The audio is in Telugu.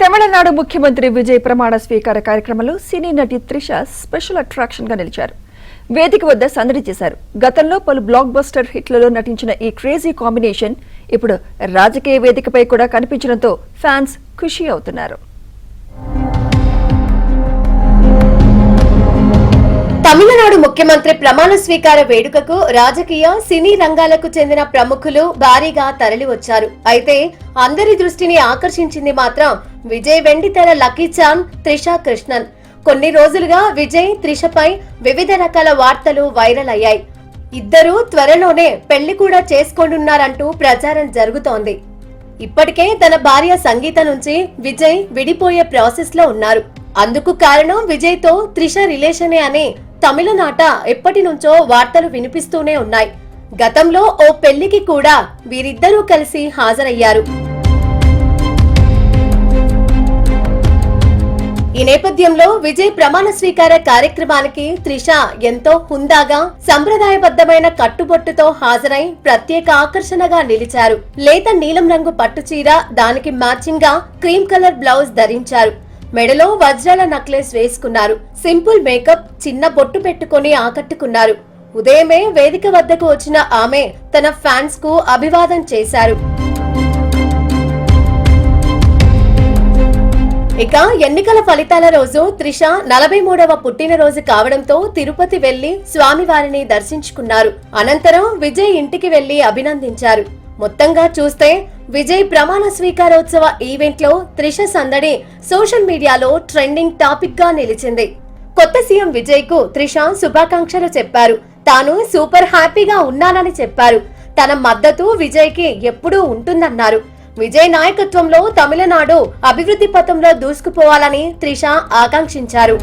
తమిళనాడు ముఖ్యమంత్రి విజయ్ ప్రమాణ స్వీకార కార్యక్రమంలో సినీ నటి త్రిష స్పెషల్ అట్రాక్షన్ గా నిలిచారు. వేదిక వద్ద సందడి చేశారు. గతంలో పలు బ్లాక్ బస్టర్ హిట్లలో నటించిన ఈ క్రేజీ కాంబినేషన్ ఇప్పుడు రాజకీయ వేదికపై కూడా కనిపించడంతో ఫ్యాన్స్ ఖుషి అవుతున్నారు. తమిళనాడు ముఖ్యమంత్రి ప్రమాణ స్వీకార వేడుకకు రాజకీయ సినీ రంగాలకు చెందిన ప్రముఖులు భారీగా తరలి వచ్చారు. అయితే అందరి దృష్టిని ఆకర్షించింది మాత్రం విజయ్ వెండితెర లక్కీ చార్మ్ త్రిష కృష్ణన్. కొన్ని రోజులుగా విజయ్ త్రిషపై వివిధ రకాల వార్తలు వైరల్ అయ్యాయి. ఇద్దరూ త్వరలోనే పెళ్లి కూడా చేసుకోనున్నారంటూ ప్రచారం జరుగుతోంది. ఇప్పటికే తన భార్య సంగీత నుంచి విజయ్ విడిపోయే ప్రాసెస్ లో ఉన్నారు. అందుకు కారణం విజయ్ తో త్రిష రిలేషనే అని తమిళనాట ఎప్పటి నుంచో వార్తలు వినిపిస్తూనే ఉన్నాయి. గతంలో ఓ పెళ్లికి కూడా వీరిద్దరూ కలిసి హాజరయ్యారు. ఈ నేపథ్యంలో విజయ్ ప్రమాణ స్వీకార కార్యక్రమానికి త్రిష ఎంతో హుందాగా సంప్రదాయబద్ధమైన కట్టుబొట్టుతో హాజరై ప్రత్యేక ఆకర్షణగా నిలిచారు. లేత నీలం రంగు పట్టుచీర, దానికి మ్యాచింగ్ గా క్రీమ్ కలర్ బ్లౌజ్ ధరించారు. మెడలో వజ్రాల నెక్లెస్ వేసుకున్నారు. సింపుల్ మేకప్, చిన్న బొట్టు పెట్టుకుని ఆకట్టుకున్నారు. ఉదయమే వేదిక వద్దకు వచ్చిన ఆమె తన ఫ్యాన్స్ కు అభివాదం చేశారు. ఇక ఎన్నికల ఫలితాల రోజు త్రిష 43వ పుట్టినరోజు కావడంతో తిరుపతి వెళ్లి స్వామివారిని దర్శించుకున్నారు. అనంతరం విజయ్ ఇంటికి వెళ్లి అభినందించారు. మొత్తంగా చూస్తే విజయ్ ప్రమాణ స్వీకారోత్సవ ఈవెంట్ లో త్రిష సందడి సోషల్ మీడియాలో ట్రెండింగ్ టాపిక్ గా నిలిచింది. కొత్త సీఎం విజయ్ కు త్రిష శుభాకాంక్షలు చెప్పారు. తాను సూపర్ హ్యాపీగా ఉన్నానని చెప్పారు. తన మద్దతు విజయ్ కి ఎప్పుడూ ఉంటుందన్నారు. విజయ్ నాయకత్వంలో తమిళనాడు అభివృద్ధి పథంలో దూసుకుపోవాలని త్రిష ఆకాంక్షించారు.